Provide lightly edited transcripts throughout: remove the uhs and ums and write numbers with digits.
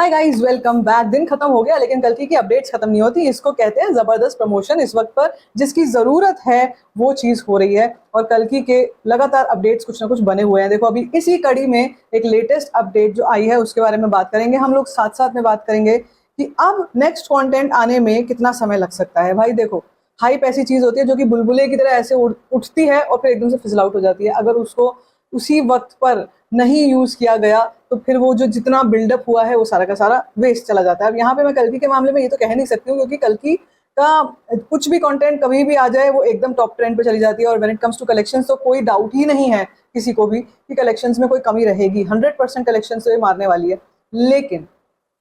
Hi guys, welcome back. दिन खत्म हो गया लेकिन कल की अपडेट्स खत्म नहीं होती। इसको कहते हैं जबरदस्त प्रमोशन। इस वक्त पर जिसकी जरूरत है वो चीज हो रही है और कल की के लगातार अपडेट्स कुछ ना कुछ बने हुए हैं। देखो, अभी इसी कड़ी में एक लेटेस्ट अपडेट जो आई है उसके बारे में बात करेंगे हम लोग। साथ साथ में बात करेंगे कि अब नेक्स्ट कंटेंट आने में कितना समय लग सकता है। भाई देखो, हाइप ऐसी चीज होती है जो कि बुलबुले की तरह ऐसे उठती है और फिर एकदम से फिजल आउट हो जाती है। अगर उसको उसी वक्त पर नहीं यूज किया गया तो फिर वो जो जितना बिल्डअप हुआ है वो सारा का सारा वेस्ट चला जाता है। अब यहाँ पे मैं कल्कि के मामले में ये तो कह नहीं सकती हूँ क्योंकि कल्कि का कुछ भी कंटेंट कभी भी आ जाए वो एकदम टॉप ट्रेंड पे चली जाती है। और when it comes to collections तो कोई डाउट ही नहीं है किसी को भी कि कलेक्शंस में कोई कमी रहेगी। 100% कलेक्शंस तो ये मारने वाली है। लेकिन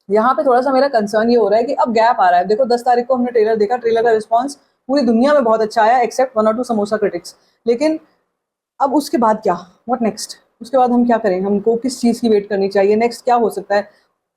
यहाँ पे थोड़ा सा मेरा कंसर्न ये हो रहा है कि अब गैप आ रहा है। देखो, 10 तारीख को हमने ट्रेलर देखा, ट्रेलर का रिस्पॉन्स पूरी दुनिया में बहुत अच्छा आया एक्सेप्ट 1 और 2 समोसा क्रिटिक्स। लेकिन अब उसके बाद क्या, व्हाट नेक्स्ट? उसके बाद हम क्या करें? हमको किस चीज़ की वेट करनी चाहिए? नेक्स्ट क्या हो सकता है?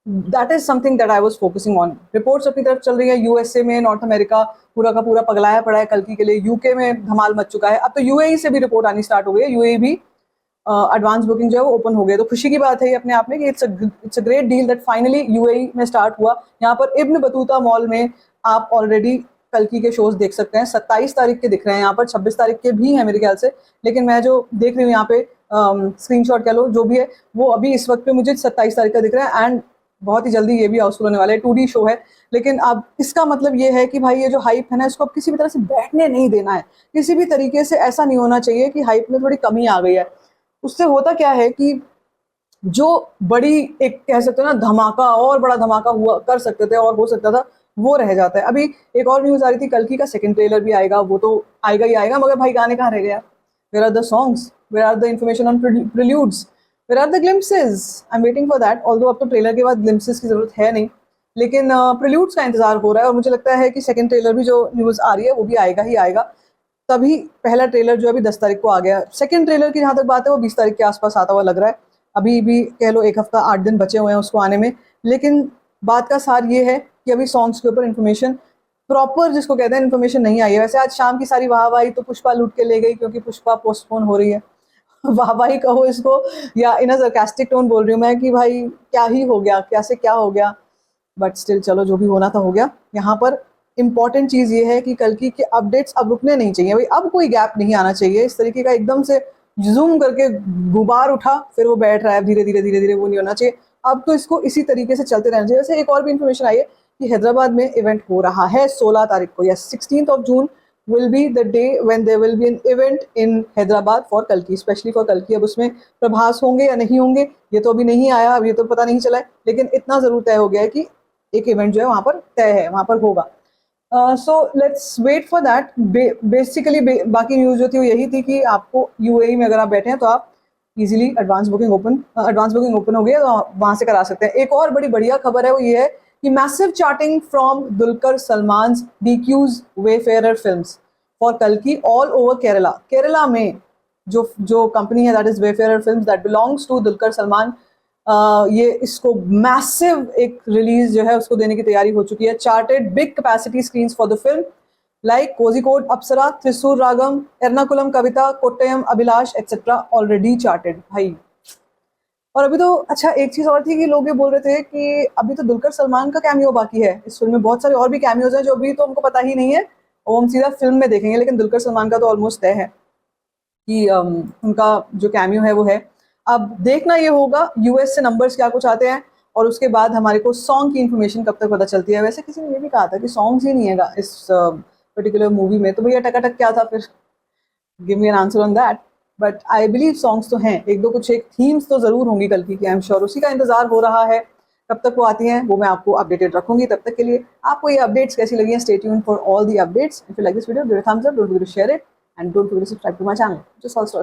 That is something that I was focusing on. Reports अपनी तरफ चल रही है। यूएसए में, नॉर्थ अमेरिका पूरा का पूरा पगलाया पड़ा है कल्कि के लिए। यूके में धमाल मच चुका है। अब तो यूएई से भी रिपोर्ट आनी स्टार्ट हो गई है। यूएई भी एडवांस बुकिंग जो है वो ओपन हो गई है। तो खुशी की बात है ये अपने आप में कि it's a great deal that finally UAE में स्टार्ट हुआ। यहाँ पर इब्न बतूता मॉल में आप ऑलरेडी कल्कि के शोज देख सकते हैं। 27 तारीख के दिख रहे हैं यहाँ पर, 26 तारीख के भी हैं मेरे ख्याल से। लेकिन मैं जो देख रही हूँ यहाँ पे स्क्रीनशॉट कह लो जो भी है, वो अभी इस वक्त पे मुझे 27 तारीख का दिख रहा है। एंड बहुत ही जल्दी ये भी हाउसफुल होने वाला है। 2D शो है। लेकिन अब इसका मतलब ये है कि भाई ये जो हाइप है ना, इसको अब किसी भी तरह से बैठने नहीं देना है। किसी भी तरीके से ऐसा नहीं होना चाहिए कि हाइप में थोड़ी कमी आ गई है। उससे होता क्या है कि जो बड़ी एक कह सकते हो ना धमाका, और बड़ा धमाका हुआ कर सकते थे और हो सकता था, वो रह जाता है। अभी एक और न्यूज आ रही थी, कल्कि का सेकंड ट्रेलर भी आएगा। वो तो आएगा ही आएगा, मगर भाई गाने कहाँ रह गया? Where are the songs? Where are the information on preludes? Where are the glimpses? I am waiting for that. Although अब तो ट्रेलर के बाद ग्लिम्पसेस की जरूरत है नहीं, लेकिन प्रिल्यूड्स का इंतजार हो रहा है। और मुझे लगता है कि सेकंड ट्रेलर भी जो न्यूज आ रही है वो भी आएगा ही आएगा। तभी पहला ट्रेलर जो अभी 10 तारीख को आ गया। सेकंड ट्रेलर की जहां तक बात है वो 20 तारीख के आसपास आता हुआ लग रहा है। अभी भी कह लो 1 हफ्ता 8 दिन बचे हुए हैं उसको आने में। लेकिन बात का सार ये है कि अभी सॉन्ग्स के ऊपर इन्फॉर्मेशन प्रॉपर जिसको कहते हैं इन्फॉर्मेशन नहीं आई है। वैसे आज शाम की सारी वाहवाही तो पुष्पा लूट के ले गई क्योंकि पुष्पा पोस्टपोन हो रही है। वाहवाही कहो इसको या इन अ सरकास्टिक टोन बोल रही हूँ मैं कि भाई क्या ही हो गया, क्या से क्या हो गया। बट स्टिल चलो, जो भी होना था हो गया। यहाँ पर इंपॉर्टेंट चीज ये है कि कल्कि के अपडेट्स अब रुकने नहीं चाहिए भाई। अब कोई गैप नहीं आना चाहिए। इस तरीके का एकदम से जूम करके गुबार उठा फिर वो बैठ रहा है धीरे धीरे धीरे धीरे, वो नहीं होना चाहिए। अब तो इसको इसी तरीके से चलते रहना चाहिए। वैसे एक और भी इन्फॉर्मेशन आई है कि हैदराबाद में इवेंट हो रहा है 16 तारीख को। Yes, 16 June will be the day when there will be an event in Hyderabad for Kalki, especially for Kalki। अब उसमें प्रभास होंगे या नहीं होंगे ये तो अभी नहीं आया, अब ये तो पता नहीं चला है। लेकिन इतना जरूर तय हो गया है कि एक इवेंट जो है वहां पर तय है, वहां पर होगा। So let's wait for that. Basically बाकी न्यूज जो थी वो यही थी कि आपको यूएई में अगर आप बैठे हैं तो आप इजीली एडवांस बुकिंग ओपन हो गई है तो वहां से करा सकते हैं। एक और बड़ी बढ़िया खबर है वो ये है कि massive charting from Dulquer Salmaan DQ's Wayfarer films for कल्कि ऑल ओवर केरला। केरला में जो कंपनी है that is Wayfarer films that belongs to Dulquer Salmaan, ये इसको मैसिव एक रिलीज जो है उसको देने की तैयारी हो चुकी है। Chartered big capacity screens for the film like Kozhikode Apsara, Thrissur ragam, Ernakulam Kavita, Kottayam Abhilash etcetera already chartered भाई। और अभी तो अच्छा, एक चीज और थी कि लोग ये बोल रहे थे कि अभी तो दुलकर सलमान का कैमियो बाकी है इस फिल्म में। बहुत सारे और भी कैमियोज हैं जो अभी तो हमको पता ही नहीं है, वो हम सीधा फिल्म में देखेंगे। लेकिन दुलकर सलमान का तो ऑलमोस्ट तय है कि उनका जो कैमियो है वो है। अब देखना ये होगा यूएस से नंबर्स क्या कुछ आते हैं और उसके बाद हमारे को सॉन्ग की इन्फॉर्मेशन कब तक पता चलती है। वैसे किसी ने ये भी कहा था कि सॉन्ग्स ही नहीं है इस पर्टिकुलर मूवी में, तो भैया टकाटक क्या था फिर? Give me an answer on that. But I believe songs तो हैं, एक दो कुछ एक थीम्स तो जरूर होंगी कल्कि की, आई एम श्योर। उसी का इंतजार हो रहा है। कब तक वो आती हैं वो मैं आपको अपडेटेड रखूंगी। तब तक के लिए आपको ये अपडेट्स कैसी लगी हैं? Stay tuned for all the updates. If you like this video, give it a thumbs up, don't forget to share it and don't forget to subscribe to my channel. Just also